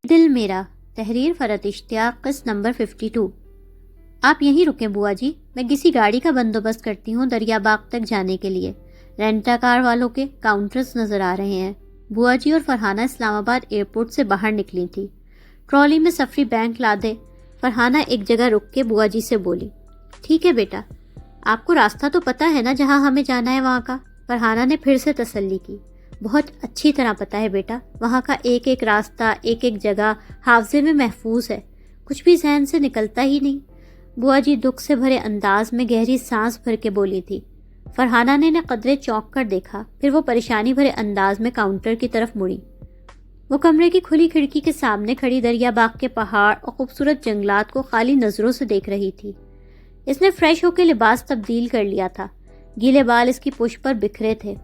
دل میرا، تحریر فرحت اشتیاق، قسط نمبر 52۔ آپ یہیں رکیں بوا جی، میں کسی گاڑی کا بندوبست کرتی ہوں دریا باغ تک جانے کے لیے۔ رینٹا کار والوں کے کاؤنٹرز نظر آ رہے ہیں۔ بوا جی اور فرحانہ اسلام آباد ایئرپورٹ سے باہر نکلی تھی۔ ٹرالی میں سفری بینک لا دے۔ فرحانہ ایک جگہ رک کے بوا جی سے بولی، ٹھیک ہے بیٹا، آپ کو راستہ تو پتہ ہے نا جہاں ہمیں جانا ہے وہاں کا؟ فرحانہ نے پھر سے تسلی کی، بہت اچھی طرح پتہ ہے بیٹا، وہاں کا ایک ایک راستہ، ایک ایک جگہ حافظے میں محفوظ ہے، کچھ بھی ذہن سے نکلتا ہی نہیں۔ بوا جی دکھ سے بھرے انداز میں گہری سانس بھر کے بولی تھی۔ فرحانہ نے قدرے چونک کر دیکھا، پھر وہ پریشانی بھرے انداز میں کاؤنٹر کی طرف مڑی۔ وہ کمرے کی کھلی کھڑکی کے سامنے کھڑی دریا باغ کے پہاڑ اور خوبصورت جنگلات کو خالی نظروں سے دیکھ رہی تھی۔ اس نے فریش ہو کے لباس تبدیل کر لیا تھا، گیلے بال اس کی پشت پر بکھرے تھے۔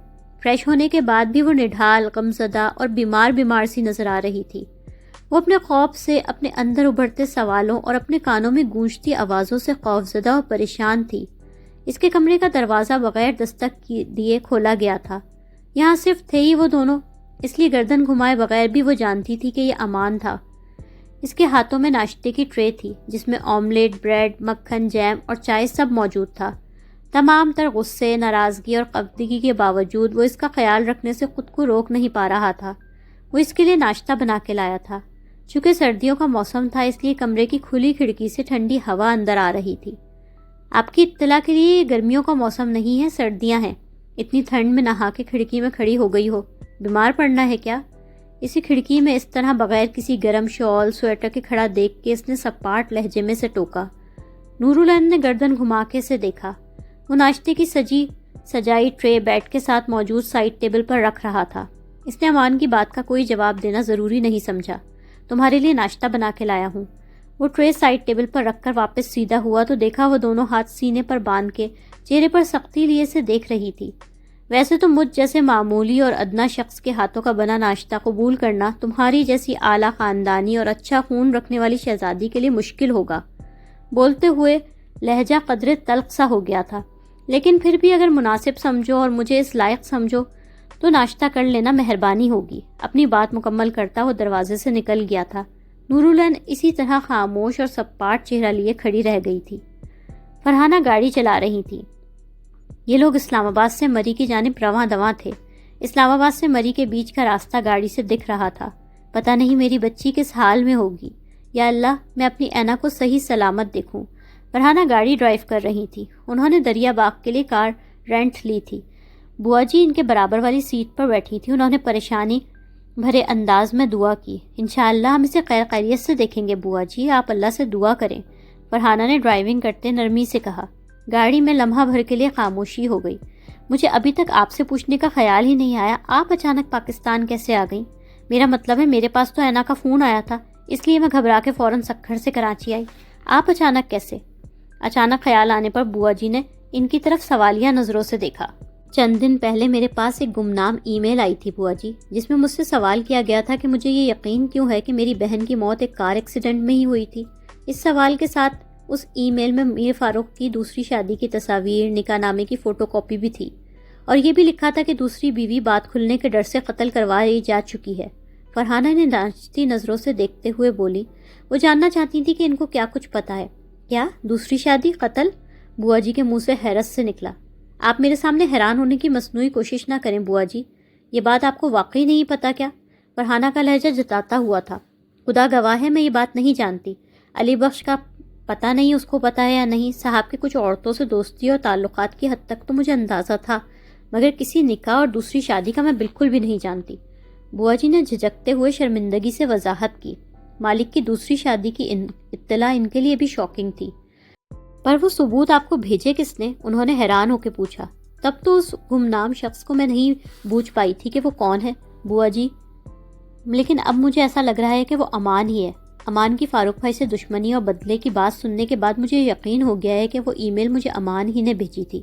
فریش ہونے کے بعد بھی وہ نڈھال، غمزدہ اور بیمار سی نظر آ رہی تھی۔ وہ اپنے خوف سے، اپنے اندر ابھرتے سوالوں اور اپنے کانوں میں گونجتی آوازوں سے خوفزدہ اور پریشان تھی۔ اس کے کمرے کا دروازہ بغیر دستک دیے کھولا گیا تھا۔ یہاں صرف تھے ہی وہ دونوں، اس لیے گردن گھمائے بغیر بھی وہ جانتی تھی کہ یہ امان تھا۔ اس کے ہاتھوں میں ناشتے کی ٹرے تھی جس میں آملیٹ، بریڈ، مکھن، جیم اور چائے سب موجود تھا۔ تمام تر غصے، ناراضگی اور خفگی کے باوجود وہ اس کا خیال رکھنے سے خود کو روک نہیں پا رہا تھا۔ وہ اس کے لیے ناشتہ بنا کے لایا تھا۔ چونکہ سردیوں کا موسم تھا اس لیے کمرے کی کھلی کھڑکی سے ٹھنڈی ہوا اندر آ رہی تھی۔ آپ کی اطلاع کے لیے یہ گرمیوں کا موسم نہیں ہے، سردیاں ہیں۔ اتنی ٹھنڈ میں نہا کے کھڑکی میں کھڑی ہو گئی ہو، بیمار پڑنا ہے کیا؟ اسی کھڑکی میں اس طرح بغیر کسی گرم شال، سویٹر کے کھڑا دیکھ کے اس نے سپاٹ لہجے میں سے ٹوکا۔ نورالعین نے گردن گھما کے اسے دیکھا۔ وہ ناشتے کی سجائی ٹرے بیڈ کے ساتھ موجود سائڈ ٹیبل پر رکھ رہا تھا۔ اس نے امان کی بات کا کوئی جواب دینا ضروری نہیں سمجھا۔ تمہارے لیے ناشتہ بنا کے لایا ہوں۔ وہ ٹرے سائڈ ٹیبل پر رکھ کر واپس سیدھا ہوا تو دیکھا وہ دونوں ہاتھ سینے پر باندھ کے چہرے پر سختی لیے سے دیکھ رہی تھی۔ ویسے تو مجھ جیسے معمولی اور ادنا شخص کے ہاتھوں کا بنا ناشتہ قبول کرنا تمہاری جیسی اعلیٰ خاندانی اور اچھا خون رکھنے والی شہزادی کے لیے مشکل ہوگا۔ بولتے ہوئے لہجہ قدرے تلخ سا ہو گیا تھا، لیکن پھر بھی اگر مناسب سمجھو اور مجھے اس لائق سمجھو تو ناشتہ کر لینا مہربانی ہوگی۔ اپنی بات مکمل کرتا وہ دروازے سے نکل گیا تھا۔ نورالعین اسی طرح خاموش اور سپاٹ چہرہ لیے کھڑی رہ گئی تھی۔ فرحانہ گاڑی چلا رہی تھی۔ یہ لوگ اسلام آباد سے مری کی جانب رواں دواں تھے۔ اسلام آباد سے مری کے بیچ کا راستہ گاڑی سے دکھ رہا تھا۔ پتہ نہیں میری بچی کس حال میں ہوگی۔ یا اللہ، میں اپنی اینا کو صحیح سلامت دیکھوں۔ فرحانہ گاڑی ڈرائیو کر رہی تھی۔ انہوں نے دریا باغ کے لیے کار رینٹ لی تھی۔ بوا جی ان کے برابر والی سیٹ پر بیٹھی تھی۔ انہوں نے پریشانی بھرے انداز میں دعا کی۔ انشاءاللہ ہم اسے خیر خیریت سے دیکھیں گے بوا جی، آپ اللہ سے دعا کریں، فرحانہ نے ڈرائیونگ کرتے نرمی سے کہا۔ گاڑی میں لمحہ بھر کے لیے خاموشی ہو گئی۔ مجھے ابھی تک آپ سے پوچھنے کا خیال ہی نہیں آیا، آپ اچانک پاکستان کیسے آ گئیں؟ میرا مطلب ہے میرے پاس تو اینا کا فون آیا تھا، اس لیے میں گھبرا کے فوراً سکھر سے کراچی آئی۔ آپ اچانک کیسے؟ اچانک خیال آنے پر بوا جی نے ان کی طرف سوالیہ نظروں سے دیکھا۔ چند دن پہلے میرے پاس ایک گمنام ای میل آئی تھی بوا جی، جس میں مجھ سے سوال کیا گیا تھا کہ مجھے یہ یقین کیوں ہے کہ میری بہن کی موت ایک کار ایکسیڈنٹ میں ہی ہوئی تھی۔ اس سوال کے ساتھ اس ای میل میں میر فاروق کی دوسری شادی کی تصاویر، نکاح نامے کی فوٹو کاپی بھی تھی، اور یہ بھی لکھا تھا کہ دوسری بیوی بات کھلنے کے ڈر سے قتل کروائی جا چکی ہے۔ فرحانہ نے ناچتی نظروں سے دیکھتے ہوئے بولی۔ وہ جاننا چاہتی تھی کہ ان کو کیا کچھ پتا ہے۔ کیا دوسری شادی، قتل؟ بوا جی کے منہ سے حیرت سے نکلا۔ آپ میرے سامنے حیران ہونے کی مصنوعی کوشش نہ کریں بوا جی، یہ بات آپ کو واقعی نہیں پتا کیا؟ فرحانہ کا لہجہ جتاتا ہوا تھا۔ خدا گواہ ہے میں یہ بات نہیں جانتی۔ علی بخش کا پتہ نہیں اس کو پتا ہے یا نہیں، صاحب کے کچھ عورتوں سے دوستی اور تعلقات کی حد تک تو مجھے اندازہ تھا، مگر کسی نکاح اور دوسری شادی کا میں بالکل بھی نہیں جانتی۔ بوا جی نے جھجکتے ہوئے شرمندگی سے وضاحت کی۔ مالک کی دوسری شادی کی اطلاع ان کے لیے بھی شاکنگ تھی۔ پر وہ ثبوت آپ کو بھیجے کس نے؟ انہوں نے حیران ہو کے پوچھا۔ تب تو اس گمنام شخص کو میں نہیں بوجھ پائی تھی کہ وہ کون ہے بوا جی، لیکن اب مجھے ایسا لگ رہا ہے کہ وہ امان ہی ہے۔ امان کی فاروق بھائی سے دشمنی اور بدلے کی بات سننے کے بعد مجھے یقین ہو گیا ہے کہ وہ ای میل مجھے امان ہی نے بھیجی تھی۔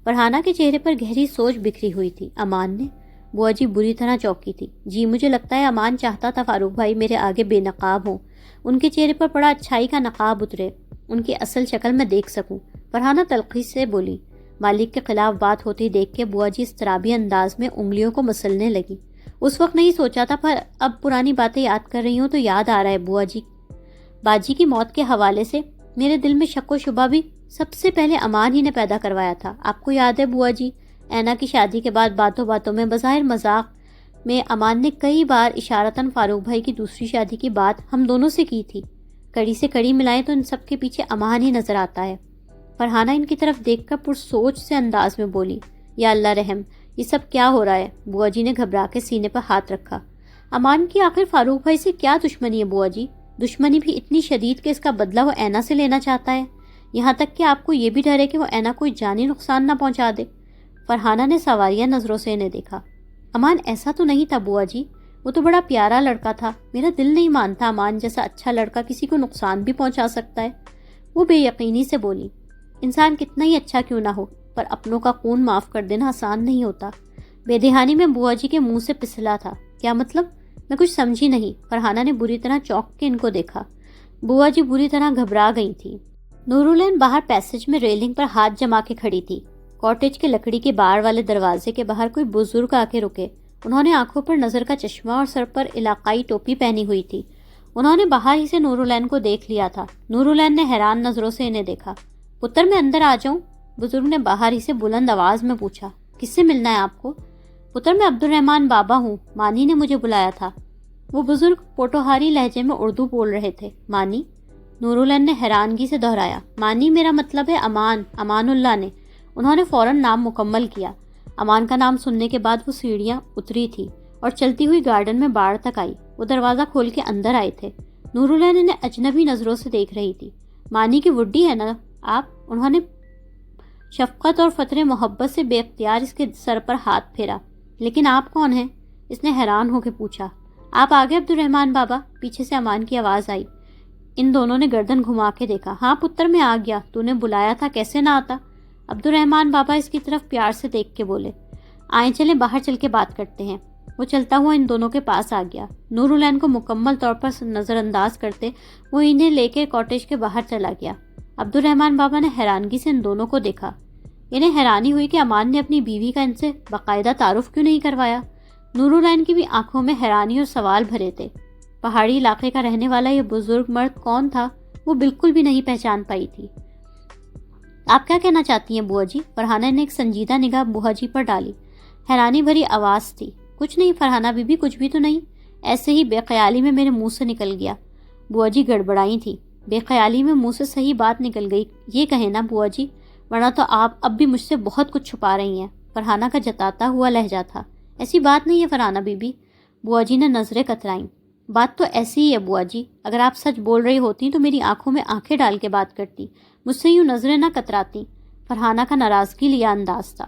فرحانہ کے چہرے پر گہری سوچ بکھری ہوئی تھی۔ امان نے؟ بوا جی بری طرح چونکی تھی۔ جی مجھے لگتا ہے امان چاہتا تھا فاروق بھائی میرے آگے بے نقاب ہوں، ان کے چہرے پر پڑا اچھائی کا نقاب اترے، ان کی اصل شکل میں دیکھ سکوں۔ فرحانہ تلخی سے بولی۔ مالک کے خلاف بات ہوتی دیکھ کے بوا جی اضطرابی انداز میں انگلیوں کو مسلنے لگی۔ اس وقت نہیں سوچا تھا، پر اب پرانی باتیں یاد کر رہی ہوں تو یاد آ رہا ہے بوا جی، باجی کی موت کے حوالے سے میرے دل میں شک و شبہ بھی سب سے پہلے امان ہی نے پیدا کروایا تھا۔ آپ کو یاد ہے بوا جی، اینا کی شادی کے بعد باتوں باتوں میں بظاہر مذاق میں امان نے کئی بار اشارتاً فاروق بھائی کی دوسری شادی کی بات ہم دونوں سے کی تھی۔ کڑی سے کڑی ملائیں تو ان سب کے پیچھے امان ہی نظر آتا ہے۔ فرحانہ ان کی طرف دیکھ کر پرسوچ سے انداز میں بولی، یا اللہ رحم، یہ سب کیا ہو رہا ہے؟ بوا جی نے گھبرا کے سینے پر ہاتھ رکھا۔ امان کی آخر فاروق بھائی سے کیا دشمنی ہے بوا جی؟ دشمنی بھی اتنی شدید کہ اس کا بدلہ وہ اینا سے لینا چاہتا ہے، یہاں تک کہ آپ کو یہ بھی ڈر ہے کہ وہ اینا کوئی جانی نقصان نہ پہنچا دے۔ فرحانہ نے سواریہ نظروں سے انہیں دیکھا۔ امان ایسا تو نہیں تھا بوا جی، وہ تو بڑا پیارا لڑکا تھا، میرا دل نہیں مانتا امان جیسا اچھا لڑکا کسی کو نقصان بھی پہنچا سکتا ہے۔ وہ بے یقینی سے بولی، انسان کتنا ہی اچھا کیوں نہ ہو، پر اپنوں کا خون معاف کر دینا آسان نہیں ہوتا۔ بے دہانی میں بوا جی کے منہ سے پسلا تھا۔ کیا مطلب؟ میں کچھ سمجھی نہیں۔ فرحانہ نے بری طرح چونک کے ان کو دیکھا۔ بوا جی بری طرح گھبرا گئی تھی۔ نورالعین باہر پیسج میں ریلنگ پر ہاتھ جما کے کھڑی تھی۔ کاٹیج کے لکڑی کے بار والے دروازے کے باہر کوئی بزرگ آ کے رکے۔ انہوں نے آنکھوں پر نظر کا چشمہ اور سر پر علاقائی ٹوپی پہنی ہوئی تھی۔ انہوں نے باہر ہی سے نورالعین کو دیکھ لیا تھا۔ نورالعین نے حیران نظروں سے انہیں دیکھا۔ پتر میں اندر آ جاؤں؟ بزرگ نے باہر ہی سے بلند آواز میں پوچھا۔ کس سے ملنا ہے آپ کو؟ پتر میں عبدالرحمان بابا ہوں، مانی نے مجھے بلایا تھا۔ وہ بزرگ پوٹوہاری لہجے میں اردو بول رہے تھے۔ مانی؟ نورالعین نے حیرانگی سے دہرایا۔ مانی میرا مطلب ہے امان، امان اللہ نے۔ انہوں نے فوراً نام مکمل کیا۔ امان کا نام سننے کے بعد وہ سیڑھیاں اتری تھی اور چلتی ہوئی گارڈن میں باڑ تک آئی۔ وہ دروازہ کھول کے اندر آئے تھے۔ نورالعین انہیں اجنبی نظروں سے دیکھ رہی تھی۔ مانی کی وڈی ہے نا آپ؟ انہوں نے شفقت اور فطر محبت سے بے اختیار اس کے سر پر ہاتھ پھیرا۔ لیکن آپ کون ہیں؟ اس نے حیران ہو کے پوچھا۔ آپ آگے عبدالرحمان بابا؟ پیچھے سے امان کی آواز آئی۔ ان دونوں نے گردن گھما کے دیکھا۔ ہاں پتر میں آ گیا، تو نے بلایا تھا، کیسے نہ آتا؟ عبدالرحمان بابا اس کی طرف پیار سے دیکھ کے بولے۔ آئیں چلیں باہر چل کے بات کرتے ہیں۔ وہ چلتا ہوا ان دونوں کے پاس آ گیا۔ نورالعین کو مکمل طور پر نظر انداز کرتے وہ انہیں لے کے کاٹیج کے باہر چلا گیا۔ عبدالرحمان بابا نے حیرانگی سے ان دونوں کو دیکھا۔ انہیں حیرانی ہوئی کہ امان نے اپنی بیوی کا ان سے باقاعدہ تعارف کیوں نہیں کروایا۔ نورالعین کی بھی آنکھوں میں حیرانی اور سوال بھرے تھے۔ پہاڑی علاقے کا رہنے والا یہ بزرگ مرد کون تھا وہ بالکل بھی نہیں پہچان پائی تھی۔ آپ کیا کہنا چاہتی ہیں بوا جی؟ فرحانہ نے ایک سنجیدہ نگاہ بوا جی پر ڈالی۔ حیرانی بھری آواز تھی۔ کچھ نہیں فرحانہ بی بی، کچھ بھی تو نہیں، ایسے ہی بے خیالی میں میرے منہ سے نکل گیا۔ بوا جی گڑبڑائی تھی۔ بے خیالی میں منہ سے صحیح بات نکل گئی، یہ کہیں نا بوا جی، ورنہ تو آپ اب بھی مجھ سے بہت کچھ چھپا رہی ہیں۔ فرحانہ کا جتاتا ہوا لہجہ تھا۔ ایسی بات نہیں ہے فرحانہ بی بی۔ بوا جی نے نظریں کترائیں۔ بات تو ایسی ہی ہے بوا جی، اگر آپ سچ بول رہی ہوتی تو میری آنکھوں میں آنکھیں ڈال کے بات کرتی، مجھ سے یوں نظریں نہ کتراتی۔ فرحانہ کا ناراضگی لیا انداز تھا۔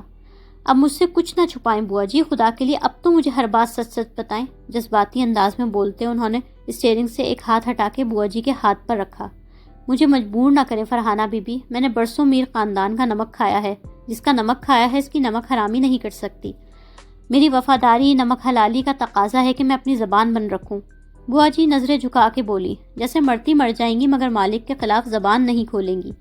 اب مجھ سے کچھ نہ چھپائیں بوا جی، خدا کے لیے اب تو مجھے ہر بات سچ سچ بتائیں۔ جذباتی انداز میں بولتے انہوں نے اسٹیئرنگ سے ایک ہاتھ ہٹا کے بوا جی کے ہاتھ پر رکھا۔ مجھے مجبور نہ کریں فرحانہ بی بی، میں نے برسوں میر خاندان کا نمک کھایا ہے، جس کا نمک کھایا ہے اس کی نمک حرامی نہیں کر سکتی۔ میری وفاداری نمک حلالی کا تقاضا ہے کہ میں اپنی زبان بند رکھوں۔ بوا جی نظریں جھکا کے بولی، جیسے مرتی مر جائیں گی مگر مالک کے خلاف زبان نہیں کھولیں گی۔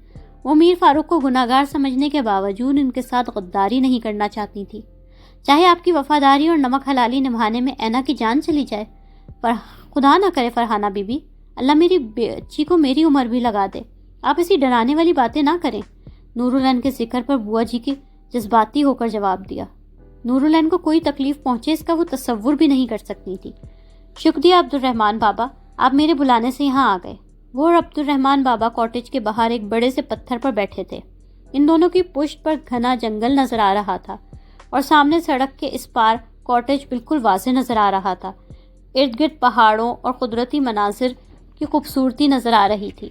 وہ میر فاروق کو گناہگار سمجھنے کے باوجود ان کے ساتھ غداری نہیں کرنا چاہتی تھی، چاہے آپ کی وفاداری اور نمک حلالی نبھانے میں اینا کی جان چلی جائے۔ پر خدا نہ کرے فرحانہ بی بی، اللہ میری بچی کو میری عمر بھی لگا دے، آپ ایسی ڈرانے والی باتیں نہ کریں۔ نورالعین کے ذکر پر بوا جی کی جذباتی ہو کر جواب دیا۔ نورالعین کو کوئی تکلیف پہنچے اس کا وہ تصور بھی نہیں کر سکتی تھی۔ شکریہ عبدالرحمان بابا، آپ میرے بلانے سے یہاں آ گئے۔ وہ اور عبدالرحمان بابا کاٹیج کے باہر ایک بڑے سے پتھر پر بیٹھے تھے۔ ان دونوں کی پشت پر گھنا جنگل نظر آ رہا تھا اور سامنے سڑک کے اس پار کاٹیج بالکل واضح نظر آ رہا تھا۔ ارد گرد پہاڑوں اور قدرتی مناظر کی خوبصورتی نظر آ رہی تھی۔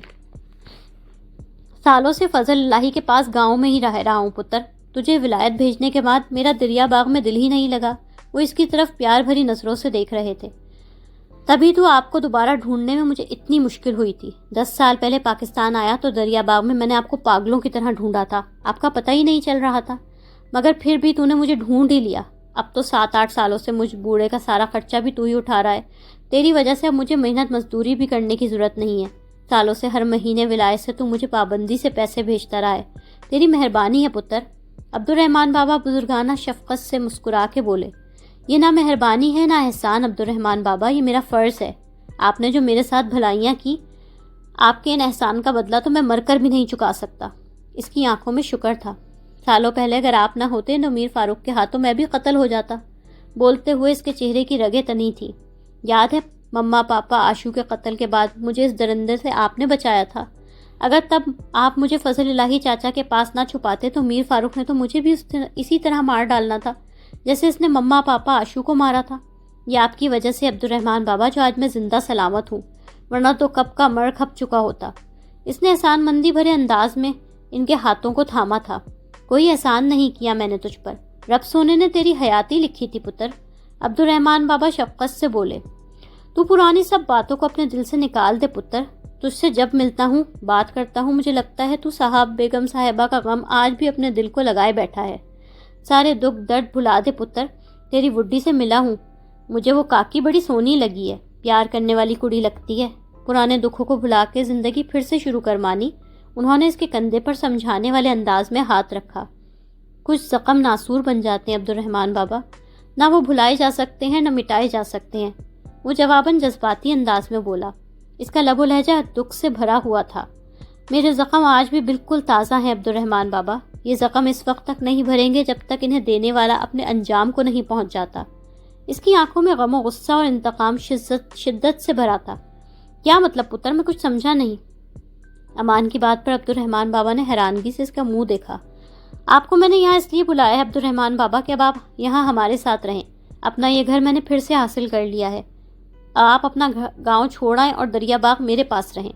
سالوں سے فضل اللہ کے پاس گاؤں میں ہی رہ رہا ہوں پتر، تجھے ولایت بھیجنے کے بعد میرا دریا باغ میں دل ہی نہیں لگا۔ وہ اس کی طرف پیار بھری نظروں سے دیکھ رہے تھے۔ تبھی تو آپ کو دوبارہ ڈھونڈنے میں مجھے اتنی مشکل ہوئی تھی۔ 10 سال پہلے پاکستان آیا تو دریا باغ میں میں نے آپ کو پاگلوں کی طرح ڈھونڈا تھا، آپ کا پتہ ہی نہیں چل رہا تھا، مگر پھر بھی تو نے مجھے ڈھونڈ ہی لیا۔ اب تو 7-8 سالوں سے مجھ بوڑھے کا سارا خرچہ بھی تو ہی اٹھا رہا ہے۔ تیری وجہ سے اب مجھے محنت مزدوری بھی کرنے کی ضرورت نہیں ہے۔ سالوں سے ہر مہینے ولایت سے تو مجھے پابندی سے پیسے بھیجتا رہا ہے۔ تیری مہربانی ہے پتر۔ عبدالرحمن بابا بزرگانہ شفقت سے مسکرا کے بولے، یہ نہ مہربانی ہے نہ احسان عبدالرحمن بابا، یہ میرا فرض ہے۔ آپ نے جو میرے ساتھ بھلائیاں کی، آپ کے ان احسان کا بدلہ تو میں مر کر بھی نہیں چکا سکتا۔ اس کی آنکھوں میں شکر تھا۔ سالوں پہلے اگر آپ نہ ہوتے تو میر فاروق کے ہاتھوں میں بھی قتل ہو جاتا۔ بولتے ہوئے اس کے چہرے کی رگیں تنی تھی۔ یاد ہے مما پاپا آشو کے قتل کے بعد مجھے اس درندے سے آپ نے بچایا تھا۔ اگر تب آپ مجھے فضل الہی چاچا کے پاس نہ چھپاتے تو میر فاروق نے تو مجھے بھی اسی طرح مار ڈالنا تھا جیسے اس نے مما پاپا آشو کو مارا تھا۔ یہ آپ کی وجہ سے عبدالرحمن بابا جو آج میں زندہ سلامت ہوں، ورنہ تو کب کا مر کھپ چکا ہوتا۔ اس نے احسان مندی بھرے انداز میں ان کے ہاتھوں کو تھاما تھا۔ کوئی احسان نہیں کیا میں نے تجھ پر، رب سونے نے تیری حیاتی لکھی تھی پتر۔ عبدالرحمن بابا شفقت سے بولے، تو پرانی سب باتوں کو اپنے دل سے نکال دے پتر۔ تجھ سے جب ملتا ہوں، بات کرتا ہوں، مجھے لگتا ہے تو صاحب بیگم صاحبہ کا غم آج بھی اپنے دل کو لگائے بیٹھا ہے۔ سارے دکھ درد بھلا دے پتر۔ تیری وڈی سے ملا ہوں، مجھے وہ کاکی بڑی سونی لگی ہے، پیار کرنے والی کڑی لگتی ہے۔ پرانے دکھوں کو بھلا کے زندگی پھر سے شروع کر مانی۔ انہوں نے اس کے کندھے پر سمجھانے والے انداز میں ہاتھ رکھا۔ کچھ زخم ناسور بن جاتے ہیں عبدالرحمن بابا، نہ وہ بھلائے جا سکتے ہیں نہ مٹائے جا سکتے ہیں۔ وہ جواباً جذباتی انداز میں بولا۔ اس کا لب و لہجہ دکھ سے بھرا ہوا تھا۔ میرے زخم آج بھی بالکل تازہ ہیں عبدالرحمن بابا۔ یہ زخم اس وقت تک نہیں بھریں گے جب تک انہیں دینے والا اپنے انجام کو نہیں پہنچ جاتا۔ اس کی آنکھوں میں غم و غصہ اور انتقام شدت سے بھرا تھا۔ کیا مطلب پتر؟ میں کچھ سمجھا نہیں۔ امان کی بات پر عبدالرحمن بابا نے حیرانگی سے اس کا منہ دیکھا۔ آپ کو میں نے یہاں اس لیے بلایا ہے عبدالرحمن بابا کہ اب آپ یہاں ہمارے ساتھ رہیں۔ اپنا یہ گھر میں نے پھر سے حاصل کر لیا ہے۔ آپ اپنا گاؤں چھوڑ آئیں اور دریا باغ میرے پاس رہیں۔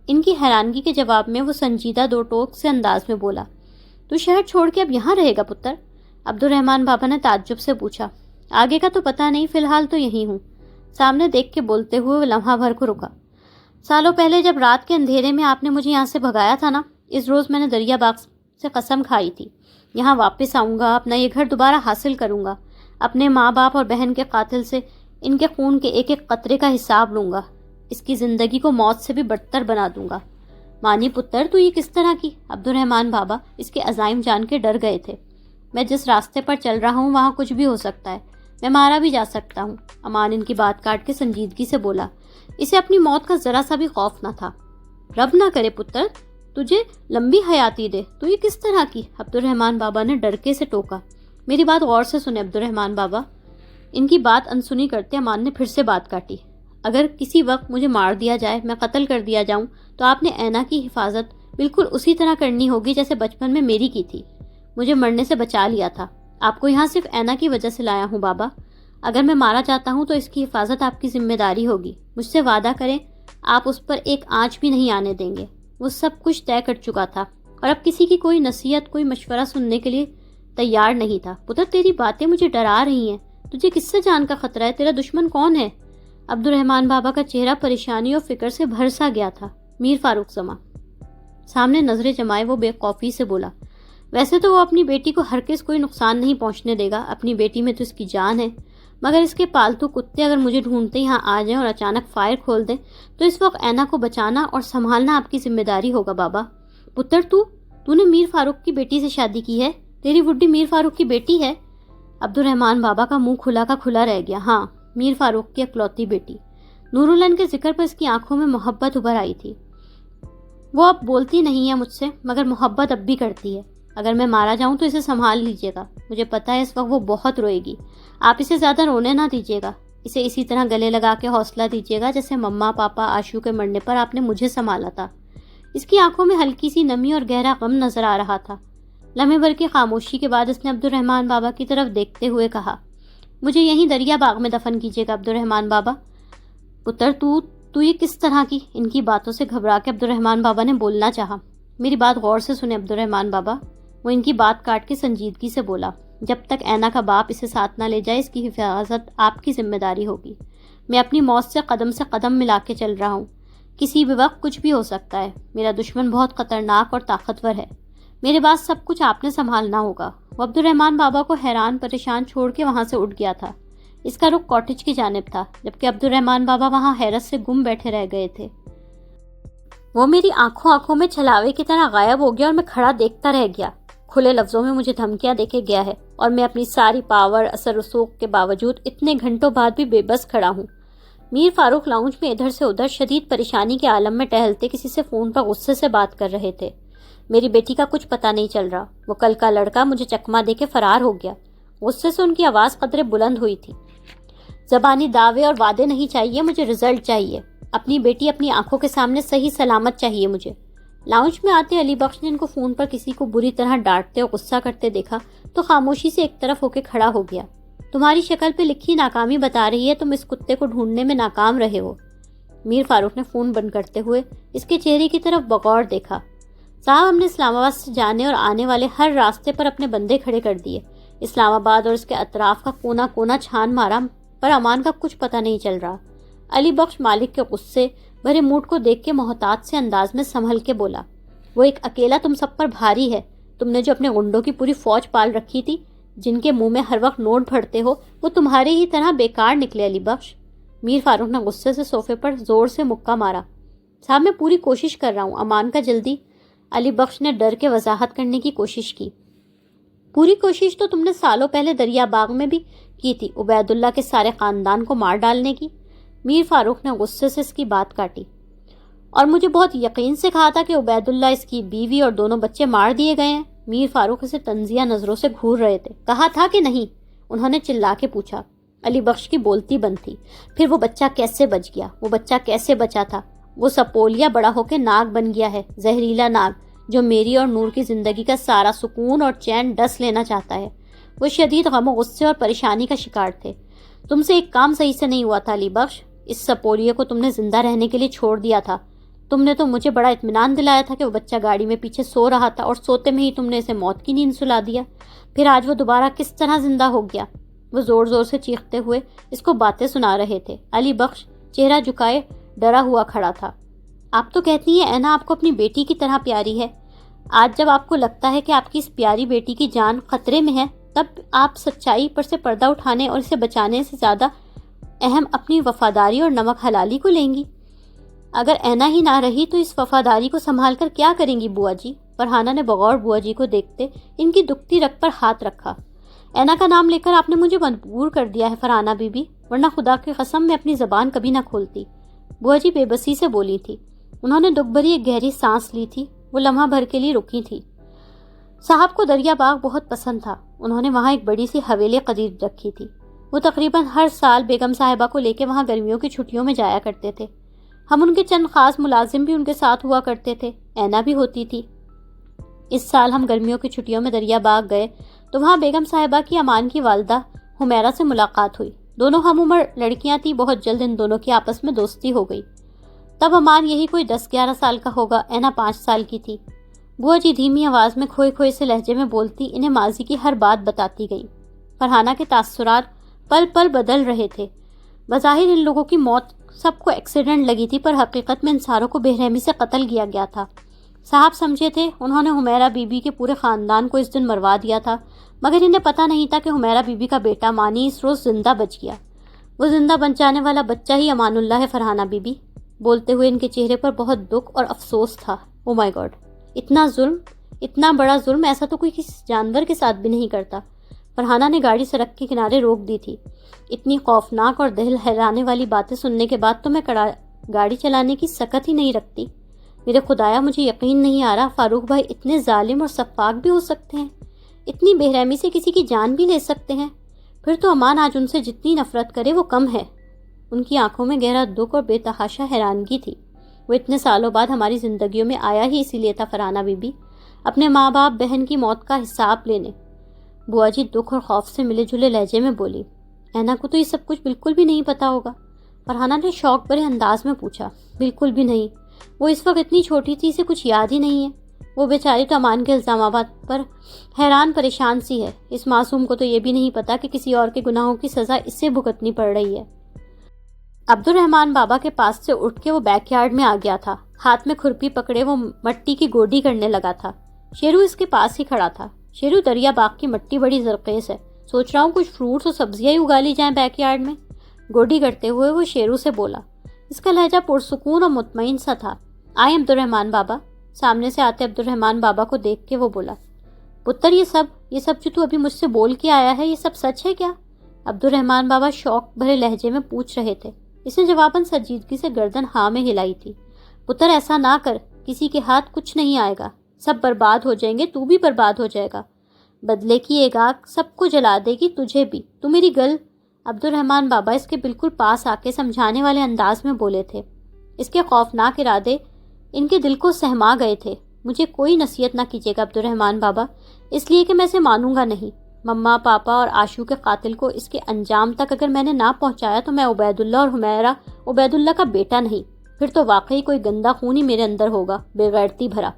ان کی حیرانگی کے جواب میں وہ سنجیدہ دو ٹوک سے انداز میں بولا، تو شہر چھوڑ کے اب یہاں رہے گا پتر؟ عبدالرحمن بابا نے تعجب سے پوچھا۔ آگے کا تو پتہ نہیں، فی الحال تو یہیں ہوں۔ سامنے دیکھ کے بولتے ہوئے وہ لمحہ بھر کو رکا۔ سالوں پہلے جب رات کے اندھیرے میں آپ نے مجھے یہاں سے بھگایا تھا نا، اس روز میں نے دریا باغ سے قسم کھائی تھی، یہاں واپس آؤں گا، اپنا یہ گھر دوبارہ حاصل کروں گا، اپنے ماں باپ اور بہن کے قاتل سے ان کے خون کے ایک ایک قطرے کا حساب لوں گا، اس کی زندگی کو موت سے بھی بدتر بنا دوں گا۔ مانی پتر تو یہ کس طرح کی؟ عبدالرحمن بابا اس کے عزائم جان کے ڈر گئے تھے۔ میں جس راستے پر چل رہا ہوں وہاں کچھ بھی ہو سکتا ہے، میں مارا بھی جا سکتا ہوں۔ امان ان کی بات کاٹ کے سنجیدگی سے بولا۔ اسے اپنی موت کا ذرا سا بھی خوف نہ تھا۔ رب نہ کرے پتر تجھے لمبی حیاتی دے، تو یہ کس طرح کی؟ عبدالرحمن بابا نے ڈرکے سے ٹوکا۔ میری بات غور سے سنے عبدالرحمن بابا۔ ان کی بات انسنی کرتے امان نے پھر سے بات کاٹی۔ اگر کسی وقت مجھے مار دیا جائے، میں قتل کر دیا جاؤں، تو آپ نے اینا کی حفاظت بالکل اسی طرح کرنی ہوگی جیسے بچپن میں میری کی تھی۔ مجھے مرنے سے بچا لیا تھا۔ آپ کو یہاں صرف اینا کی وجہ سے لایا ہوں بابا۔ اگر میں مارا جاتا ہوں تو اس کی حفاظت آپ کی ذمہ داری ہوگی۔ مجھ سے وعدہ کریں آپ اس پر ایک آنچ بھی نہیں آنے دیں گے۔ وہ سب کچھ طے کر چکا تھا اور اب کسی کی کوئی نصیحت، کوئی مشورہ سننے کے لیے تیار نہیں تھا۔ پتر تیری باتیں مجھے ڈرا رہی ہیں، تجھے کس سے جان کا خطرہ ہے؟ تیرا دشمن کون ہے؟ عبدالرحمن بابا کا چہرہ پریشانی اور فکر سے بھر سا گیا تھا۔ میر فاروق زماں سامنے نظریں جمائے وہ بے خوفی سے بولا، ویسے تو وہ اپنی بیٹی کو ہرگز کوئی نقصان نہیں پہنچنے دے گا، اپنی بیٹی میں تو اس کی جان ہے، مگر اس کے پالتو کتے اگر مجھے ڈھونڈتے یہاں آ جائیں اور اچانک فائر کھول دیں تو اس وقت اینا کو بچانا اور سنبھالنا آپ کی ذمہ داری ہوگا بابا۔ پتر تو نے میر فاروق کی بیٹی سے شادی کی ہے؟ تیری وڈی میر فاروق کی بیٹی ہے؟ عبدالرحمن بابا کا منہ کھلا کا کھلا رہ گیا۔ ہاں، میر فاروق کی اکلوتی بیٹی۔ نورالعین کے ذکر پر اس کی آنکھوں میں محبت ابھر آئی تھی۔ وہ اب بولتی نہیں ہے مجھ سے، مگر محبت اب بھی کرتی ہے۔ اگر میں مارا جاؤں تو اسے سنبھال لیجیے گا، مجھے پتا ہے اس وقت وہ بہت روئے گی۔ آپ اسے زیادہ رونے نہ دیجیے گا، اسے اسی طرح گلے لگا کے حوصلہ دیجیے گا جیسے مما پاپا آشو کے مرنے پر آپ نے مجھے سنبھالا تھا۔ اس کی آنکھوں میں ہلکی سی نمی اور گہرا غم نظر آ رہا تھا۔ لمحے بھر کی خاموشی کے بعد اس نے عبدالرحمن بابا کی طرف دیکھتے ہوئے کہا، مجھے یہیں دریا باغ میں دفن کیجیے گا عبدالرحمن بابا۔ پتر تو یہ کس طرح کی؟ ان کی باتوں سے گھبرا کے عبدالرحمن بابا نے بولنا چاہا۔ میری بات غور سے سنے عبدالرحمن بابا۔ وہ ان کی بات کاٹ کے سنجیدگی سے بولا، جب تک اینا کا باپ اسے ساتھ نہ لے جائے اس کی حفاظت آپ کی ذمہ داری ہوگی۔ میں اپنی موت سے قدم ملا کے چل رہا ہوں، کسی بھی وقت کچھ بھی ہو سکتا ہے۔ میرا دشمن بہت خطرناک اور طاقتور ہے، میرے بعد سب کچھ آپ نے سنبھالنا ہوگا۔ وہ عبدالرحمن بابا کو حیران پریشان چھوڑ کے وہاں سے اٹھ گیا تھا۔ اس کا رخ کاٹیج کی جانب تھا، جبکہ عبدالرحمن بابا وہاں حیرت سے گم بیٹھے رہ گئے تھے۔ وہ میری آنکھوں میں چھلاوے کی طرح غائب ہو گیا اور میں کھڑا دیکھتا رہ گیا۔ کھلے لفظوں میں مجھے دھمکیاں دے کے گیا ہے اور میں اپنی ساری پاور اثر رسوخ کے باوجود اتنے گھنٹوں بعد بھی بے بس کھڑا ہوں۔ میر فاروق لاؤنج میں ادھر سے ادھر شدید پریشانی کے عالم میں ٹہلتے کسی سے فون پر غصے سے بات کر رہے تھے۔ میری بیٹی کا کچھ پتہ نہیں چل رہا، وہ کل کا لڑکا مجھے چکما دے کے فرار ہو گیا۔ غصے سے ان کی آواز قدرے بلند ہوئی تھی۔ زبانی دعوے اور وعدے نہیں چاہیے، مجھے رزلٹ چاہیے۔ اپنی بیٹی اپنی آنکھوں کے سامنے صحیح سلامت چاہیے مجھے۔ لاؤنج میں آتے علی بخش نے ان کو فون پر کسی کو بری طرح ڈانٹتے اور غصہ کرتے دیکھا تو خاموشی سے ایک طرف ہو کے کھڑا ہو گیا۔ تمہاری شکل پہ لکھی ناکامی بتا رہی ہے تم اس کتے کو ڈھونڈنے میں ناکام رہے ہو۔ میر فاروق نے فون بند کرتے ہوئے اس کے چہرے کی طرف بغور دیکھا۔ صاحب، ہم نے اسلام آباد سے جانے اور آنے والے ہر راستے پر اپنے بندے کھڑے کر دیے۔ اسلام آباد اور اس کے اطراف کا کونا کونا چھان مارا، پر امان کا کچھ پتہ نہیں چل رہا۔ علی بخش مالک کے غصے بھرے موڈ کو دیکھ کے محتاط سے انداز میں سنبھل کے بولا، وہ ایک اکیلا تم سب پر بھاری ہے۔ تم نے جو اپنے غنڈوں کی پوری فوج پال رکھی تھی، جن کے منہ میں ہر وقت نوٹ بھرتے ہو، وہ تمہارے ہی طرح بیکار نکلے علی بخش۔ میر فاروق نے غصے سے صوفے پر زور سے مکہ مارا۔ صاحب، میں پوری کوشش کر رہا ہوں، امان کا جلدی۔ علی بخش نے ڈر کے وضاحت کرنے کی کوشش کی۔ پوری کوشش تو تم نے سالوں پہلے دریا باغ میں بھی کی تھی، عبید اللہ کے سارے خاندان کو مار ڈالنے کی۔ میر فاروق نے غصے سے اس کی بات کاٹی۔ اور مجھے بہت یقین سے کہا تھا کہ عبید اللہ، اس کی بیوی اور دونوں بچے مار دیے گئے ہیں۔ میر فاروق اسے تنزیہ نظروں سے گھور رہے تھے۔ کہا تھا کہ نہیں؟ انہوں نے چلا کے پوچھا۔ علی بخش کی بولتی بند تھی۔ پھر وہ بچہ کیسے بچ گیا؟ وہ بچہ کیسے بچا تھا؟ وہ سپولیا بڑا ہو کے ناگ بن گیا ہے، زہریلا ناگ، جو میری اور نور کی زندگی کا سارا سکون اور چین ڈس لینا چاہتا ہے۔ وہ شدید غم و غصے اور پریشانی کا شکار تھے۔ تم سے ایک کام صحیح سے نہیں ہوا تھا علی بخش۔ اس سپولیے کو تم نے زندہ رہنے کے لیے چھوڑ دیا تھا۔ تم نے تو مجھے بڑا اطمینان دلایا تھا کہ وہ بچہ گاڑی میں پیچھے سو رہا تھا اور سوتے میں ہی تم نے اسے موت کی نیند سلا دیا۔ پھر آج وہ دوبارہ کس طرح زندہ ہو گیا؟ وہ زور زور سے چیختے ہوئے اس کو باتیں سنا رہے تھے۔ علی بخش چہرہ جھکائے ڈرا ہوا کھڑا تھا۔ آپ تو کہتی ہیں اینا آپ کو اپنی بیٹی کی طرح پیاری ہے۔ آج جب آپ کو لگتا ہے کہ آپ کی اس پیاری بیٹی کی جان خطرے میں ہے، تب آپ سچائی پر سے پردہ اٹھانے اور اسے بچانے سے زیادہ اہم اپنی وفاداری اور نمک حلالی کو لیں گی۔ اگر اینا ہی نہ رہی تو اس وفاداری کو سنبھال کر کیا کریں گی بوا جی؟ فرحانہ نے بغور بوا جی کو دیکھتے ان کی دکھتی رگ پر ہاتھ رکھا۔ اینا کا نام لے کر آپ نے مجھے مجبور کر دیا ہے فرحانہ بی بی، ورنہ خدا کی قسم میں اپنی زبان کبھی نہ کھولتی۔ بوا جی بے بسی سے بولی تھی۔ انہوں نے دکھ بھری ایک گہری سانس لی تھی۔ وہ لمحہ بھر کے لیے رکی تھی۔ صاحب کو دریا باغ بہت پسند تھا۔ انہوں نے وہاں ایک بڑی سی حویلی قدیم رکھی تھی۔ وہ تقریباً ہر سال بیگم صاحبہ کو لے کے وہاں گرمیوں کی چھٹیوں میں جایا کرتے تھے۔ ہم ان کے چند خاص ملازم بھی ان کے ساتھ ہوا کرتے تھے، اینا بھی ہوتی تھی۔ اس سال ہم گرمیوں کی چھٹیوں میں دریا باغ گئے تو وہاں بیگم صاحبہ کی امان کی والدہ حمیرہ سے ملاقات ہوئی۔ دونوں ہم عمر لڑکیاں تھیں۔ بہت جلد ان دونوں کی آپس میں دوستی ہو گئی۔ تب امان یہی کوئی 10-11 سال کا ہوگا، اینا 5 سال کی تھی۔ بوا جی دھیمی آواز میں کھوئے کھوئے سے لہجے میں بولتی انہیں ماضی کی ہر بات بتاتی گئی۔ فرحانہ کے تاثرات پل پل بدل رہے تھے۔ بظاہر ان لوگوں کی موت سب کو ایکسیڈنٹ لگی تھی، پر حقیقت میں ان ساروں کو بے رحمی سے قتل کیا گیا تھا۔ صاحب سمجھے تھے انہوں نے حمیرہ بی بی کے پورے خاندان کو اس دن مروا دیا تھا، مگر انہیں پتہ نہیں تھا کہ حمیرہ بی بی کا بیٹا مانی اس روز زندہ بچ گیا۔ وہ زندہ بچ جانے والا بچہ ہی امان اللہ ہے فرحانہ بی بی۔ بولتے ہوئے ان کے چہرے پر بہت دکھ اور افسوس تھا۔ او مائی گاڈ، اتنا ظلم، اتنا بڑا ظلم، ایسا تو کوئی کسی جانور کے ساتھ بھی نہیں کرتا۔ فرحانہ نے گاڑی سڑک کے کنارے روک دی تھی۔ اتنی خوفناک اور دل ہلانے والی باتیں سننے کے بعد تو میں گاڑی چلانے کی سکت ہی نہیں رکھتی۔ میرے خدایا، مجھے یقین نہیں آ رہا فاروق بھائی اتنے ظالم اور سفاک بھی ہو سکتے ہیں، اتنی بے رحمی سے کسی کی جان بھی لے سکتے ہیں۔ پھر تو امان آج ان سے جتنی نفرت کرے وہ کم ہے۔ ان کی آنکھوں میں گہرا دکھ اور بے تحاشا حیرانگی تھی۔ وہ اتنے سالوں بعد ہماری زندگیوں میں آیا ہی اسی لیے تھا فرحانہ بی بی، اپنے ماں باپ بہن کی موت کا حساب لینے۔ بوا جی دکھ اور خوف سے ملے جلے لہجے میں بولی، اینا کو تو یہ سب کچھ بالکل بھی نہیں پتا ہوگا؟ فرحانہ نے شوق بھرے انداز میں پوچھا۔ بالکل بھی نہیں، وہ اس وقت اتنی چھوٹی تھی، اسے کچھ یاد ہی نہیں ہے۔ وہ بیچاری تو امان کے الزامات پر حیران پریشان سی ہے۔ اس معصوم کو تو یہ بھی نہیں پتا کہ کسی اور کے گناہوں کی سزا اس سے بھگتنی پڑ رہی ہے۔ عبد الرحمان بابا کے پاس سے اٹھ کے وہ بیک یارڈ میں آ گیا تھا۔ ہاتھ میں کھرپی پکڑے وہ مٹی کی گوڈی کرنے لگا تھا۔ شیرو اس کے پاس ہی کھڑا تھا۔ شیرو، دریا باغ کی مٹی بڑی زرخیز ہے، سوچ رہا ہوں کچھ فروٹس اور سبزیاں ہی اگا لی جائیں بیک یارڈ میں۔ گوڈی کرتے ہوئے وہ شیرو سے بولا۔ اس کا لہجہ پرسکون اور مطمئن سا تھا۔ آئے عبد الرحمان بابا۔ سامنے سے آتے عبد الرحمان بابا کو دیکھ کے وہ بولا، پتر یہ سب جو تو ابھی مجھ سے بول کے آیا ہے، یہ سب سچ ہے کیا؟ عبد الرحمن بابا شوق بھرے لہجے میں پوچھ رہے تھے۔ اس نے جواباً سنجیدگی سے گردن ہاں میں ہلائی تھی۔ پتر ایسا نہ کر، کسی کے ہاتھ کچھ نہیں آئے گا، سب برباد ہو جائیں گے، تو بھی برباد ہو جائے گا، بدلے کی ایک آگ سب کو جلا دے گی، تجھے بھی، تو میری گل۔ عبد الرحمن بابا اس کے بالکل پاس آ کے سمجھانے والے انداز میں بولے تھے۔ اس کے خوفناک ارادے ان کے دل کو سہما گئے تھے۔ مجھے کوئی نصیحت نہ کیجیے گا عبد الرحمن بابا، اس لیے کہ میں اسے مانوں گا نہیں۔ مما، پاپا اور آشو کے قاتل کو اس کے انجام تک اگر میں نے نہ پہنچایا تو میں عبید اللہ اور حمیرہ عبید اللہ کا بیٹا نہیں، پھر تو واقعی کوئی گندا خون ہی میرے اندر ہوگا، بے غیرتی بھرا۔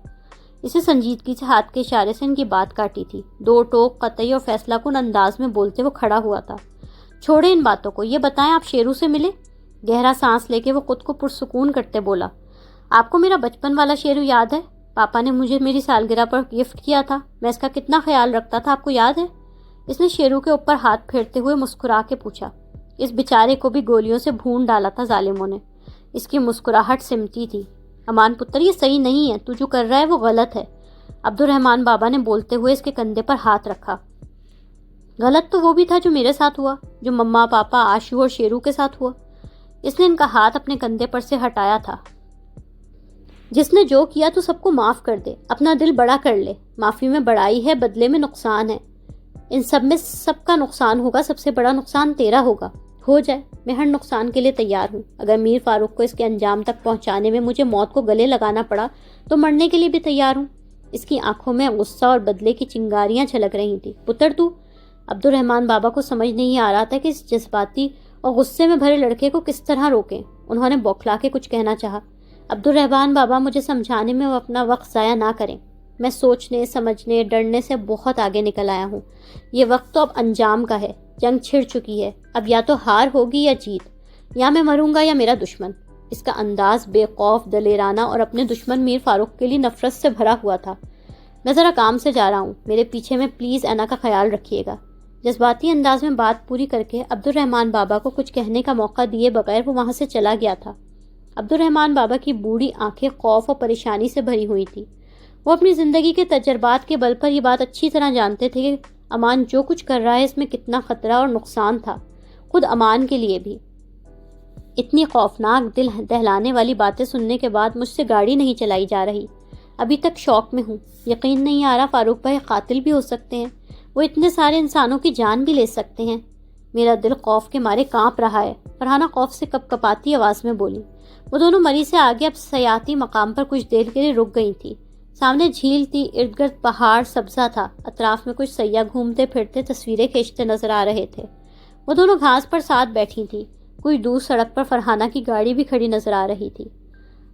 اسے سنجیدگی سے ہاتھ کے اشارے سے ان کی بات کاٹی تھی۔ دو ٹوک قطعی اور فیصلہ کن انداز میں بولتے وہ کھڑا ہوا تھا۔ چھوڑے ان باتوں کو، یہ بتائیں آپ شیرو سے ملے؟ گہرا سانس لے کے وہ خود کو پرسکون کرتے بولا، آپ کو میرا بچپن والا شیرو یاد ہے؟ پاپا نے مجھے میری سالگرہ پر گفٹ کیا تھا، میں اس کا کتنا خیال رکھتا تھا، آپ کو یاد ہے؟ اس نے شیرو کے اوپر ہاتھ پھیرتے ہوئے مسکرا کے پوچھا۔ اس بیچارے کو بھی گولیوں سے بھون ڈالا تھا ظالموں نے۔ اس کی مسکراہٹ سمٹی تھی۔ امان پتر، یہ صحیح نہیں ہے، تو جو کر رہا ہے وہ غلط ہے۔ عبد الرحمن بابا نے بولتے ہوئے اس کے کندھے پر ہاتھ رکھا۔ غلط تو وہ بھی تھا جو میرے ساتھ ہوا، جو مما، پاپا، آشو اور شیرو کے ساتھ ہوا۔ اس نے ان کا ہاتھ اپنے کندھے پر سے ہٹایا تھا۔ جس نے جو کیا تو سب کو معاف کر دے، اپنا دل بڑا کر لے، معافی میں بڑائی ہے، بدلے میں نقصان ہے، ان سب میں سب کا نقصان ہوگا، سب سے بڑا نقصان تیرا ہوگا، ہو جائے، میں ہر نقصان کے لیے تیار ہوں۔ اگر میر فاروق کو اس کے انجام تک پہنچانے میں مجھے موت کو گلے لگانا پڑا تو مرنے کے لیے بھی تیار ہوں۔ اس کی آنکھوں میں غصہ اور بدلے کی چنگاریاں چھلک رہی تھیں۔ پتر تو، عبد الرحمن بابا کو سمجھ نہیں آ رہا تھا کہ اس جذباتی اور غصے میں بھرے لڑکے کو کس طرح روکیں۔ انہوں نے بوکھلا کے کچھ کہنا چاہا۔ عبد الرحمن بابا، مجھے سمجھانے میں وہ اپنا وقت ضائع نہ کریں، میں سوچنے، سمجھنے، ڈرنے سے بہت آگے نکل آیا ہوں۔ یہ وقت تو اب انجام کا ہے، جنگ چھڑ چکی ہے، اب یا تو ہار ہوگی یا جیت، یا میں مروں گا یا میرا دشمن۔ اس کا انداز بے خوف، دلیرانہ اور اپنے دشمن میر فاروق کے لیے نفرت سے بھرا ہوا تھا۔ میں ذرا کام سے جا رہا ہوں، میرے پیچھے میں پلیز اینا کا خیال رکھیے گا۔ جذباتی انداز میں بات پوری کر کے عبد الرحمن بابا کو کچھ کہنے کا موقع دیے بغیر وہ وہاں سے چلا گیا تھا۔ عبد الرحمن بابا کی بوڑھی آنکھیں خوف اور پریشانی سے بھری ہوئی تھی۔ وہ اپنی زندگی کے تجربات کے بل پر یہ بات اچھی طرح جانتے تھے کہ امان جو کچھ کر رہا ہے اس میں کتنا خطرہ اور نقصان تھا، خود امان کے لیے بھی۔ اتنی خوفناک، دل دہلانے والی باتیں سننے کے بعد مجھ سے گاڑی نہیں چلائی جا رہی، ابھی تک شوق میں ہوں۔ یقین نہیں آ رہا فاروق بھائی قاتل بھی ہو سکتے ہیں، وہ اتنے سارے انسانوں کی جان بھی لے سکتے ہیں۔ میرا دل خوف کے مارے کانپ رہا ہے، فرحانہ خوف سے کپ کپاتی آواز میں بولی۔ وہ دونوں مری سے آگے اب سیاحتی مقام پر کچھ دیر کے لیے رک گئی تھی۔ سامنے جھیل تھی، ارد گرد پہاڑ سبزہ تھا، اطراف میں کچھ سیاح گھومتے پھرتے تصویریں کھینچتے نظر آ رہے تھے۔ وہ دونوں گھاس پر ساتھ بیٹھی تھیں، کوئی دور سڑک پر فرحانہ کی گاڑی بھی کھڑی نظر آ رہی تھی۔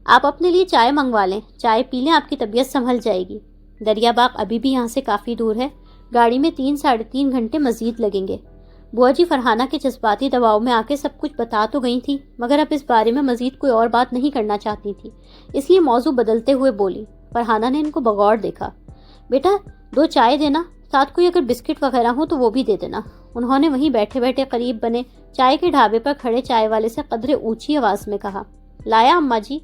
آپ اپنے لیے چائے منگوا لیں، چائے پی لیں، آپ کی طبیعت سنبھل جائے گی۔ دریا باغ ابھی بھی یہاں سے کافی دور ہے، گاڑی میں 3-3.5 گھنٹے مزید لگیں گے۔ بوا جی فرحانہ کے جذباتی دباؤ میں آ کے سب کچھ بتا تو گئی تھی، مگر اب اس بارے میں مزید کوئی اور بات نہیں کرنا چاہتی تھی، اس لیے موضوع بدلتے ہوئے بولی۔ فرحانہ نے ان کو بغور دیکھا۔ بیٹا 2 چائے دینا، ساتھ کوئی اگر بسکٹ وغیرہ ہو تو وہ بھی دے دینا۔ انہوں نے وہیں بیٹھے بیٹھے قریب بنے چائے کے ڈھابے پر کھڑے چائے والے سے قدرے اونچی آواز میں کہا۔ لایا اماں جی؟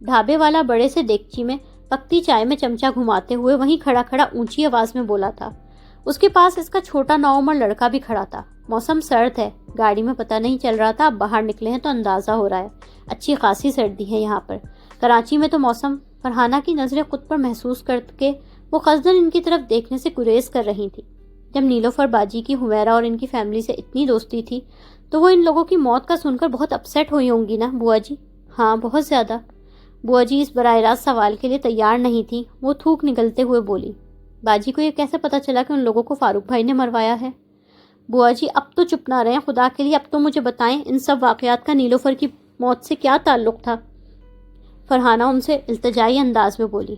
ڈھابے والا بڑے سے دیگچی میں پکتی چائے میں چمچہ گھماتے ہوئے وہیں کھڑا کھڑا اونچی آواز میں بولا تھا۔ اس کے پاس اس کا چھوٹا نوعمر لڑکا بھی کھڑا تھا۔ موسم سرد ہے، گاڑی میں پتہ نہیں چل رہا تھا، اب باہر نکلے ہیں تو اندازہ ہو رہا ہے، اچھی خاصی سردی ہے یہاں پر۔ کراچی میں تو موسم، فرحانہ کی نظریں خود پر محسوس کر کے وہ قصداً ان کی طرف دیکھنے سے گریز کر رہی تھی۔ جب نیلوفر باجی کی حمیرہ اور ان کی فیملی سے اتنی دوستی تھی تو وہ ان لوگوں کی موت کا سن کر بہت اپسیٹ ہوئی ہوں گی نا بوا جی؟ ہاں بہت زیادہ۔ بوا جی اس براہ راست سوال کے لیے تیار نہیں تھی، وہ تھوک نگلتے ہوئے بولی۔ باجی کو یہ کیسے پتہ چلا کہ ان لوگوں کو فاروق بھائی نے مروایا ہے؟ بوا جی اب تو چپ نہ رہیں، خدا کے لیے اب تو مجھے بتائیں ان سب واقعات کا نیلوفر کی موت سے کیا تعلق تھا؟ فرحانہ ان سے التجائی انداز میں بولی۔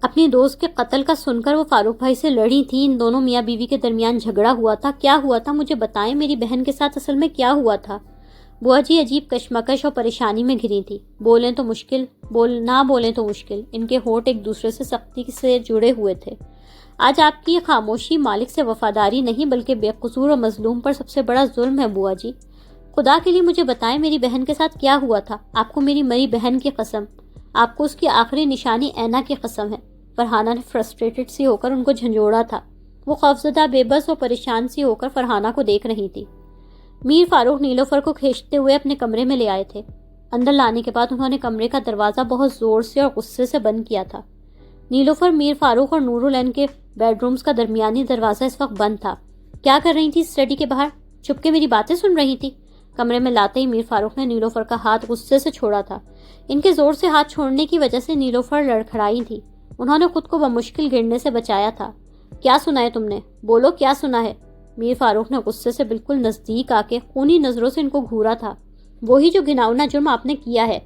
اپنی دوست کے قتل کا سن کر وہ فاروق بھائی سے لڑی تھی، ان دونوں میاں بیوی کے درمیان جھگڑا ہوا تھا، کیا ہوا تھا مجھے بتائیں، میری بہن کے ساتھ اصل میں کیا ہوا تھا؟ بوا جی عجیب کشمکش اور پریشانی میں گھری تھی، بولیں تو مشکل، نہ بولیں تو مشکل، ان کے ہونٹ ایک دوسرے سے سختی سے جڑے ہوئے تھے۔ آج آپ کی یہ خاموشی مالک سے وفاداری نہیں بلکہ بے قصور اور مظلوم پر سب سے بڑا ظلم ہے بوا جی۔ خدا کے لیے مجھے بتائیں میری بہن کے ساتھ کیا ہوا تھا؟ آپ کو میری مری بہن کی قسم، آپ کو اس کی آخری نشانی اینا کی قسم ہے۔ فرحانہ نے فرسٹریٹڈ سی ہو کر ان کو جھنجھوڑا تھا۔ وہ خوفزدہ، بے بس اور پریشان سی ہو کر فرحانہ کو دیکھ رہی تھی۔ میر فاروق نیلوفر کو کھینچتے ہوئے اپنے کمرے میں لے آئے تھے۔ اندر لانے کے بعد انہوں نے کمرے کا دروازہ بہت زور سے اور غصے سے بند کیا تھا۔ نیلوفر، میر فاروق اور نور العین کے بیڈ رومز کا درمیانی دروازہ اس وقت بند تھا۔ کیا کر رہی تھی اسٹڈی کے باہر؟ چھپ کے میری باتیں سن رہی تھی؟ کمرے میں لاتے ہی میر فاروق نے نیلوفر کا ہاتھ غصے سے چھوڑا تھا۔ ان کے زور سے ہاتھ چھوڑنے کی وجہ سے نیلوفر لڑکھڑائی تھی۔ انہوں نے خود کو بمشکل گرنے سے بچایا تھا۔ کیا سنا ہے تم نے؟ بولو، کیا سنا ہے؟ میر فاروق نے غصے سے بالکل نزدیک آ کے خونی نظروں سے ان کو گھورا تھا۔ وہی جو گھناؤنا جرم آپ نے کیا ہے۔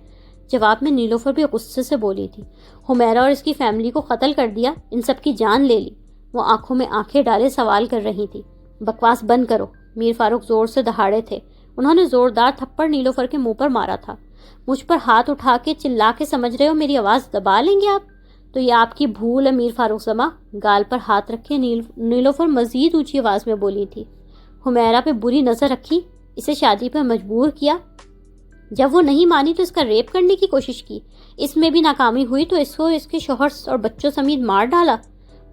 جواب میں نیلوفر بھی غصے سے بولی تھی۔ حمیرہ اور اس کی فیملی کو قتل کر دیا، ان سب کی جان لے لی۔ وہ آنکھوں میں آنکھیں ڈالے سوال کر رہی تھی۔ بکواس بند کرو۔ میر فاروق زور سے دہاڑے تھے۔ انہوں نے زوردار تھپڑ نیلوفر کے منہ پر مارا تھا۔ مجھ پر ہاتھ اٹھا کے چلا کے سمجھ رہے ہو میری آواز دبا لیں گے آپ؟ تو یہ آپ کی بھول ہے میر فاروق زماں۔ گال پر ہاتھ رکھے نیلوفر مزید اونچی آواز میں بولی تھی۔ حمیرہ پہ بری نظر رکھی، اسے شادی پہ مجبور کیا، جب وہ نہیں مانی تو اس کا ریپ کرنے کی کوشش کی، اس میں بھی ناکامی ہوئی تو اس کو اس کے شوہر اور بچوں سمیت مار ڈالا۔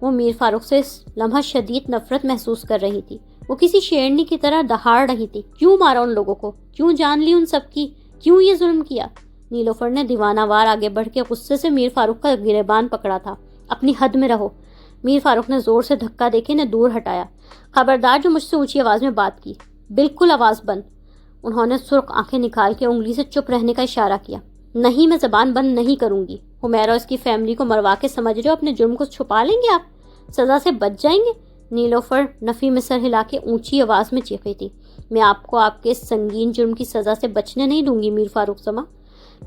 وہ میر فاروق سے اس لمحہ شدید نفرت محسوس کر رہی تھی۔ وہ کسی شیرنی کی طرح دہاڑ رہی تھی۔ کیوں مارا ان لوگوں کو؟ کیوں جان لی ان سب کی؟ کیوں یہ ظلم کیا؟ نیلوفر نے دیوانہ وار آگے بڑھ کے غصے سے میر فاروق کا گریبان پکڑا تھا۔ اپنی حد میں رہو۔ میر فاروق نے زور سے دھکا دے کے انہیں دور ہٹایا۔ خبردار جو مجھ سے اونچی آواز میں بات کی، بالکل آواز بند۔ انہوں نے سرخ آنکھیں نکال کے انگلی سے چپ رہنے کا اشارہ کیا۔ نہیں، میں زبان بند نہیں کروں گی۔ حمیرہ اور اس کی فیملی کو مروا کے سمجھ رہے ہو اپنے جرم کو چھپا لیں گے آپ؟ سزا سے بچ جائیں گے؟ نیلوفر نفی میں سر ہلا کے اونچی آواز میں چیخی تھی۔ میں آپ کو آپ کے اس سنگین جرم کی سزا سے بچنے نہیں دوں گی میر فاروق زماں۔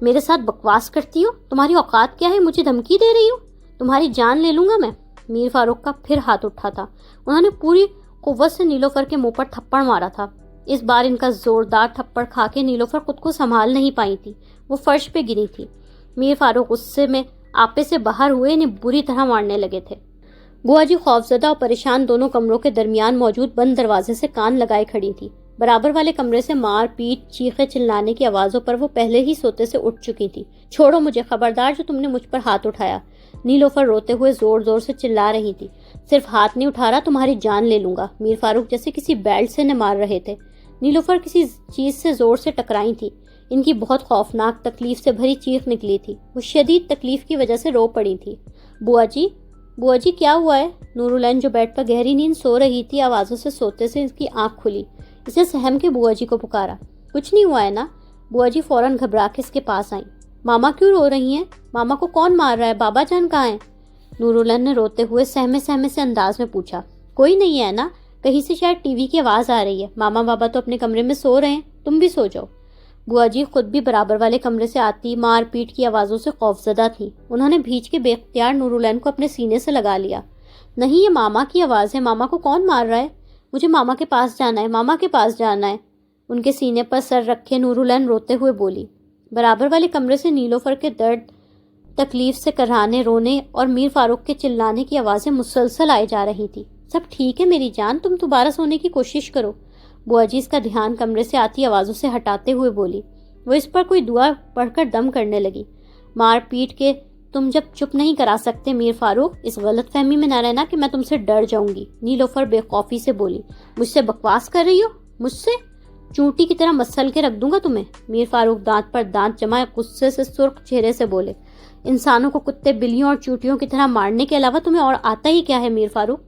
میرے ساتھ بکواس کرتی ہو؟ تمہاری اوقات کیا ہے؟ مجھے دھمکی دے رہی ہو؟ تمہاری جان لے لوں گا میں۔ میر فاروق کا پھر ہاتھ اٹھا تھا۔ انہوں نے پوری قوت سے نیلوفر کے منہ پر تھپڑ مارا تھا۔ اس بار ان کا زوردار تھپڑ کھا کے نیلوفر خود کو سنبھال نہیں پائی تھی۔ وہ فرش پہ گری تھی۔ میر فاروق غصے میں آپے سے باہر ہوئے انہیں بری طرح مارنے لگے تھے۔ بوا جی خوفزدہ اور پریشان دونوں کمروں کے درمیان موجود بند دروازے سے کان لگائے کھڑی تھی۔ برابر والے کمرے سے مار پیٹ، چیخے چلانے کی آوازوں پر وہ پہلے ہی سوتے سے اٹھ چکی تھی۔ چھوڑو مجھے، خبردار جو تم نے مجھ پر ہاتھ اٹھایا۔ نیلوفر روتے ہوئے زور زور سے چلا رہی تھی۔ صرف ہاتھ نہیں اٹھا رہا، تمہاری جان لے لوں گا۔ میر فاروق جیسے کسی بیلٹ سے انہیں مار رہے تھے۔ نیلوفر کسی چیز سے زور سے ٹکرائی تھی۔ ان کی بہت خوفناک تکلیف سے بھری چیخ نکلی تھی۔ وہ شدید تکلیف کی وجہ سے رو پڑی تھی۔ بوا جی کیا ہوا ہے؟ نور العین جو بیڈ پر گہری نیند سو رہی تھی، آوازوں سے سوتے سے اس کی آنکھ کھلی۔ اسے سہم کے بوا جی کو پکارا۔ کچھ نہیں ہوا ہے نا؟ بوا جی فوراً گھبرا کے اس کے پاس آئیں۔ ماما کیوں رو رہی ہیں؟ ماما کو کون مار رہا ہے؟ بابا جان کہاں ہیں؟ نور العین نے روتے ہوئے سہمے سے انداز میں پوچھا۔ کوئی نہیں ہے نا، کہیں سے شاید ٹی وی کی آواز آ رہی ہے۔ ماما بابا تو اپنے کمرے میں سو رہے ہیں، تم بھی سو جاؤ۔ بوا جی خود بھی برابر والے کمرے سے آتی مار پیٹ کی آوازوں سے خوفزدہ تھی۔ انہوں نے بھیج کے بے اختیار نور العین کو اپنے سینے سے لگا لیا۔ نہیں، یہ ماما کی آواز ہے۔ ماما کو کون مار رہا ہے؟ مجھے ماما کے پاس جانا ہے، ماما کے پاس جانا ہے۔ ان کے سینے پر سر رکھے نور العین روتے ہوئے بولی۔ برابر والے کمرے سے نیلوفر کے درد، تکلیف سے کراہنے، رونے اور میر فاروق کے چلانے کی آوازیں مسلسل آئی جا رہی تھی۔ سب ٹھیک ہے میری جان، تم دوبارہ سونے کی کوشش کرو۔ بوا جی اس کا دھیان کمرے سے آتی آوازوں سے ہٹاتے ہوئے بولی۔ وہ اس پر کوئی دعا پڑھ کر دم کرنے لگی۔ مار پیٹ کے تم جب چپ نہیں کرا سکتے میر فاروق، اس غلط فہمی میں نہ رہنا کہ میں تم سے ڈر جاؤں گی۔ نیلوفر بے خوفی سے بولی۔ مجھ سے بکواس کر رہی ہو؟ مجھ سے؟ چونٹی کی طرح مسل کے رکھ دوں گا تمہیں۔ میر فاروق دانت پر دانت جمائے غصے سے سرخ چہرے سے بولے۔ انسانوں کو کتے بلیوں اور چوٹیوں کی طرح مارنے کے علاوہ تمہیں اور آتا ہی کیا ہے میر فاروق؟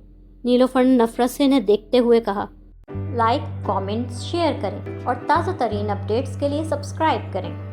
نیلوفر نے نفرت سے انہیں دیکھتے ہوئے کہا۔ لائک، کامنٹس، شیئر کریں اور تازہ ترین اپڈیٹس کے لیے سبسکرائب کریں۔